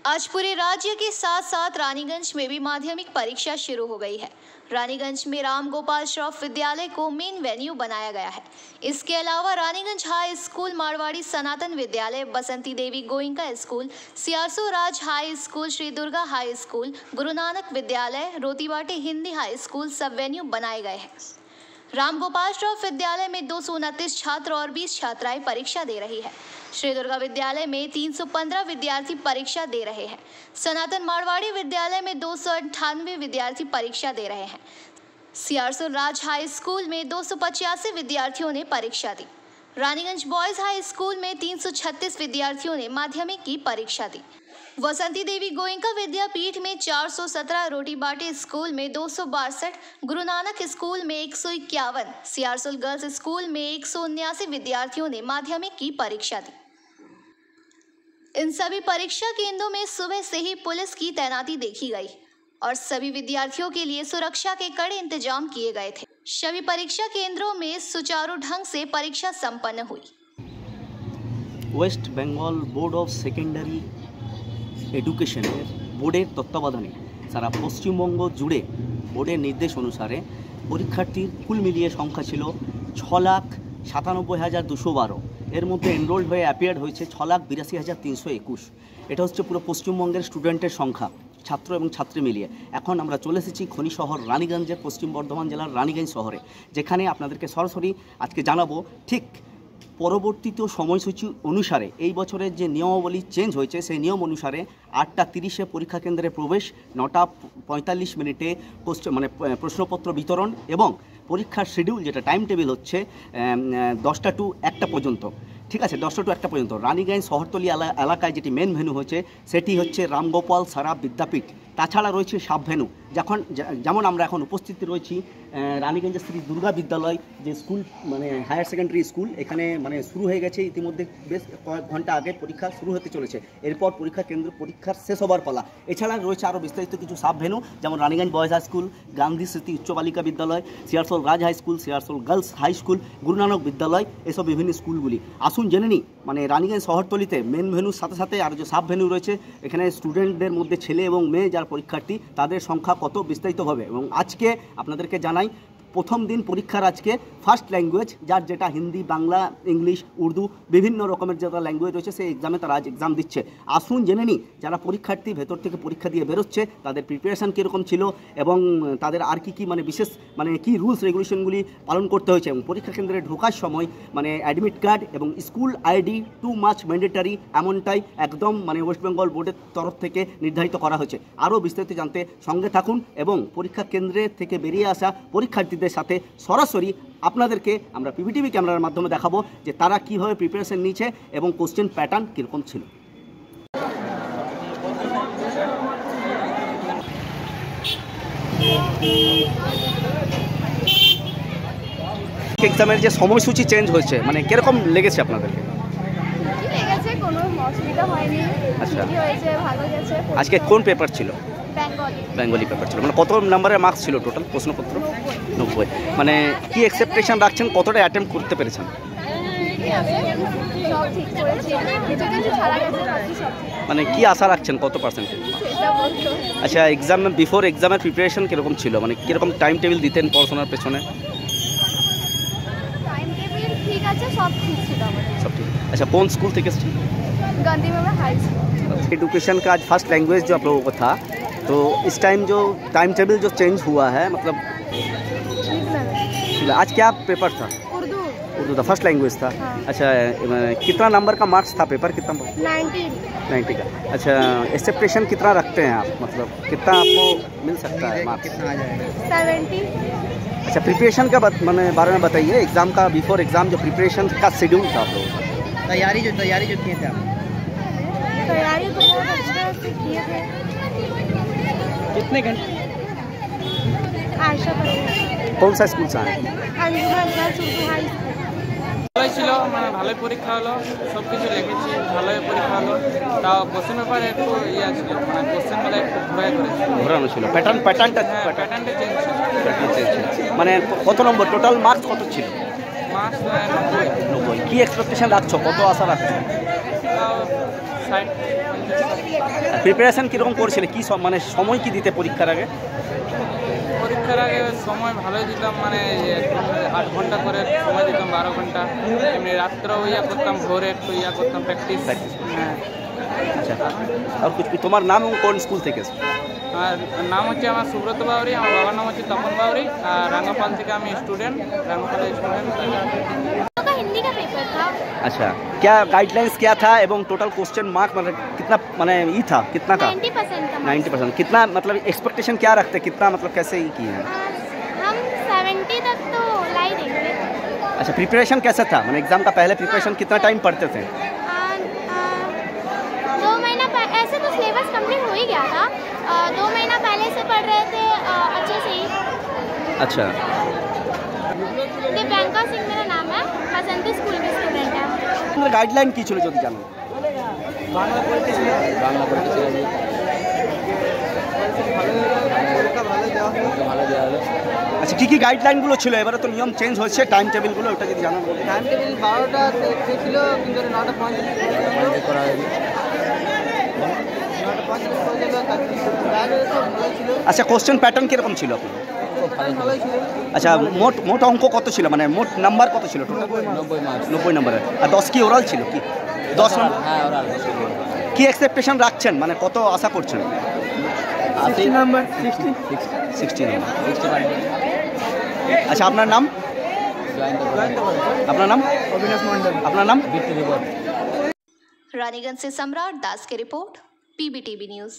आज पूरे राज्य के साथ साथ रानीगंज में भी माध्यमिक परीक्षा शुरू हो गई है। रानीगंज में राम गोपाल श्रॉफ विद्यालय को मेन वेन्यू बनाया गया है। इसके अलावा Raniganj high school, Marwari Sanatan Vidyalaya, Basanti Devi Goenka school, Searsole Raj high school, Shri Durga high school, Guru Nanak Vidyalaya, Rotibati Hindi high school sub venue बनाए गए हैं। राम गोपाल श्रॉफ विद्यालय में 229 छात्र और 20 छात्राएं परीक्षा दे रही है। श्री दुर्गा विद्यालय में 315 विद्यार्थी परीक्षा दे रहे हैं। सनातन मारवाड़ी विद्यालय में 298 विद्यार्थी परीक्षा दे रहे हैं। सियारसो राज हाई स्कूल में 285 विद्यार्थियों ने परीक्षा दी। रानीगंज बॉयज हाई स्कूल में 336 विद्यार्थियों ने माध्यमिक की परीक्षा दी। बसंती देवी गोइंका विद्यापीठ में 417, रोटीबाटी स्कूल में 262, गुरु नानक स्कूल में 151, सियारसोल गर्ल्स स्कूल में 179 विद्यार्थियों ने माध्यमिक की परीक्षा दी। इन सभी परीक्षा केंद्रों में सुबह से ही पुलिस की तैनाती देखी गई और सभी विद्यार्थियों के लिए सुरक्षा के कड़े इंतजाम किए गए थे। सभी परीक्षा केंद्रों में सुचारू ढंग से परीक्षा संपन्न हुई। West Bengal board of secondary एडुकेशনের বোর্ডের তত্ত্বাবধানে সারা পশ্চিমবঙ্গ জুড়ে বোর্ডের নির্দেশ অনুসারে পরীক্ষার্থীর কুল মিলিয়ে সংখ্যা ছিল 6,97,212। এর মধ্যে এনরোল্ড হয়ে অ্যাপিয়ার্ড হয়েছে 6,82,321। এটা হচ্ছে পুরো পশ্চিমবঙ্গের স্টুডেন্টের সংখ্যা, ছাত্র এবং ছাত্রী মিলিয়ে। এখন আমরা চলে এসেছি খনি শহর রানীগঞ্জের, পশ্চিম বর্ধমান জেলার রানীগঞ্জ শহরে, যেখানে আপনাদেরকে সরাসরি আজকে জানাবো ঠিক পরবর্তীত সময়সূচি অনুসারে এই বছরের যে নিয়মাবলী চেঞ্জ হয়েছে সেই নিয়ম অনুসারে 8টা 30-এ পরীক্ষা কেন্দ্রে প্রবেশ, 9টা 45 মিনিটে প্রশ্নপত্র বিতরণ এবং পরীক্ষার শিডিউল যেটা টাইম টেবিল হচ্ছে 10টা টু 1টা পর্যন্ত। ঠিক আছে, 10টা টু 1টা পর্যন্ত। রানীগঞ্জ শহরতলি এলাকায় যেটি মেন ভেন্যু হচ্ছে সেটি হচ্ছে রামগোপাল সারা বিদ্যাপীঠ। তাছাড়া রয়েছে সাব ভেন্যু, যেমন আমরা এখন উপস্থিত রয়েছি রানীগঞ্জের শ্রী দুর্গা বিদ্যালয় যে স্কুল, হায়ার সেকেন্ডারি স্কুল। এখানে শুরু হয়ে গেছে ইতিমধ্যে, বেশ কয়েক ঘন্টা আগে পরীক্ষা শুরু হতে চলেছে। এরপর পরীক্ষার শেষ হবার পালা। এছাড়া রয়েছে আরও বিস্তারিত কিছু সাব ভেন্যু, যেমন Raniganj boys high school, Gandhi Smriti Uchcha Balika Vidyalaya, Searsole Raj high school, Searsole girls high school, Guru Nanak বিদ্যালয়, এসব বিভিন্ন স্কুলগুলি। আসুন জেনে নিই রানীগঞ্জ শহরতলিতে মেন ভেন্যুর সাথে সাথে আর যে সাব ভেন্যু রয়েছে এখানে স্টুডেন্টদের মধ্যে ছেলে এবং মেয়ে যারা পরীক্ষার্থী তাদের সংখ্যা কত বিস্তারিতভাবে। এবং আজকে আপনাদেরকে জানাই প্রথম দিন পরীক্ষার আজকে ফার্স্ট ল্যাঙ্গুয়েজ, যার যেটা হিন্দি, বাংলা, ইংলিশ, উর্দু বিভিন্ন রকমের যেটা ল্যাঙ্গুয়েজ রয়েছে সেই এক্সামে তারা আজ এক্সাম দিচ্ছে। আসুন জেনে নিই যারা পরীক্ষার্থী ভেতর থেকে পরীক্ষা দিয়ে বেরোচ্ছে তাদের প্রিপারেশান কীরকম ছিল এবং তাদের আর কি বিশেষ কী রুলস রেগুলেশনগুলি পালন করতে হয়েছে। এবং পরীক্ষা কেন্দ্রে ঢোকার সময় অ্যাডমিট কার্ড এবং school ID too much mandatory, এমনটাই একদম ওয়েস্ট বেঙ্গল বোর্ডের তরফ থেকে নির্ধারিত করা হয়েছে। আরও বিস্তারিত জানতে সঙ্গে থাকুন এবং পরীক্ষা কেন্দ্রে থেকে বেরিয়ে আসা পরীক্ষার্থীদের সাথে সরাসরি আপনাদেরকে আমরা পিভিটিভি ক্যামেরার মাধ্যমে দেখাবো যে তারা কীভাবে প্রিপারেশন নিয়েছে এবং কোশ্চেন প্যাটার্ন কীরকম ছিল। এক্সামের যে সময়সূচি চেঞ্জ হয়েছে কিরকম লেগেছে আপনাদেরকে? কোনো অসুবিধা হয়নি। আচ্ছা, ভালো গেছে। আজকে কোন পেপার ছিল? বেঙ্গলি পেপার ছিল। কত নাম্বারের মার্কস ছিল টোটাল প্রশ্নপত্র? 90। কি এক্সপেকটেশন রাখছেন, কতটা অ্যাটেম্প্ট করতে পেরেছেন? কি আশা রাখছেন, কত পার্সেন্টেজ? আচ্ছা, বিফোর এক্সামের প্রিপারেশন কীরকম ছিল, কীরকম টাইম টেবিল দিতেন পড়াশোনার পেছনে? সব ঠিক ছিল। अच्छा, कौन स्कूल थे? गांधी में हाई स्कूल। एडुकेशन का आज फर्स्ट लैंग्वेज जो आप लोगों को था, तो इस टाइम जो टाइम टेबल जो चेंज हुआ है आज क्या पेपर था? उर्दू था, फर्स्ट लैंग्वेज था। हाँ। अच्छा, कितना नंबर का मार्क्स था पेपर? कितना? 90 का। अच्छा, एक्सेप्टेशन कितना रखते हैं आप, कितना आपको मिल सकता है मार्क्स? 70। अच्छा, प्रिपरेशन का बारे में बताइए। एग्ज़ाम का बिफोर एग्ज़ाम जो प्रिपरेशन का शेड्यूल था आप लोगों का, तैयारी जो किए थे आप? तैयारी तो बहुत अच्छे से किए थे। कितने घंटे? आशा कौन सा स्कूल से आए? ভালোই ছিল, ভালোই পরীক্ষা হলো, সব কিছু লিখেছি, ভালোই পরীক্ষা হলো। তাও কোশ্চেন পেপারে একটু ছিল, কোশ্চেনগুলো একটু ঘোরানো ছিল। প্যাটার্নটা চেঞ্জ ছিল। কত নম্বর টোটাল মার্কস কত ছিল? মার্কস 90। কি এক্সপেকটেশন রাখছো, কত আশা রাখছো? 60। প্রিপারেশন কীরকম করছিলে, কী মানে সময় কি দিতে পরীক্ষার আগে? পরীক্ষার আগে সময় ভালোই দিতাম, মানে 8 ঘন্টা করে সময় দিতাম, 12 ঘন্টা। এমনি রাত্রেও করতাম, ভোরে একটু করতাম প্র্যাকটিস। হ্যাঁ। আচ্ছা, আর তোমার নাম এবং কোন স্কুল থেকে? আর নাম হচ্ছে আমার সুব্রত বাউরি, আমার বাবার নাম হচ্ছে তপন बावरी, আর রাঙ্গাপাল থেকে আমি स्टूडेंट, রাঙ্গাপালের स्टूडेंट। हिंदी का पेपर था। अच्छा, क्या गाइडलाइंस क्या था एवं टोटल क्वेश्चन मार्क मतलब कितना माने ये था, कितना का? 90% था। 90%। कितना मतलब एक्सपेक्टेशन क्या रखते, कितना मतलब कैसे ही किए हैं? हम 70 तक तो ला ही देंगे। अच्छा, प्रिपरेशन कैसा था, मतलब एग्जाम का पहले प्रिपरेशन कितना टाइम पढ़ते थे? 2 महीना ऐसे तो सिलेबस कंप्लीट हो ही गया था। 2 महीना पहले से पढ़ रहे थे अच्छे से ही। अच्छा, दिव्यांका सिंह मेरा नाम है, बसंती स्कूल की स्टूडेंट है। গাইডলাইন কি ছিল যদি জানো? বাংলা পরীক্ষা ছিল, বাংলা পরীক্ষা ছিল, ভালো দেওয়া হলো। আচ্ছা, কি কি গাইডলাইনগুলো ছিল? এবারে তো নিয়ম চেঞ্জ হচ্ছে, টাইম টেবিলগুলো ওটা যদি জানান। টাইম টেবিল 12টা ছিল, কিন্তু 9:45 করা হয়েছে। 9:45 আচ্ছা, কোশ্চেন প্যাটার্ন কিরকম ছিল আপনার? ভালোই ছিল। আচ্ছা, মোট অঙ্ক কত ছিল, মানে মোট নাম্বার কত ছিল? 90 নম্বরের। আর 10 কি ওরাল ছিল কি? 10 নম্বর? হ্যাঁ, ওরাল। কি এক্সপেকটেশন রাখছেন, মানে কত আশা করছেন? 60 নাম্বার। 60 নম্বর। আচ্ছা, আপনার নাম? আপনার নাম? অবিনাশ মন্ডল। আপনার নাম? रानीगंज से सम्राट दास की रिपोर्ट, PBTV न्यूज़।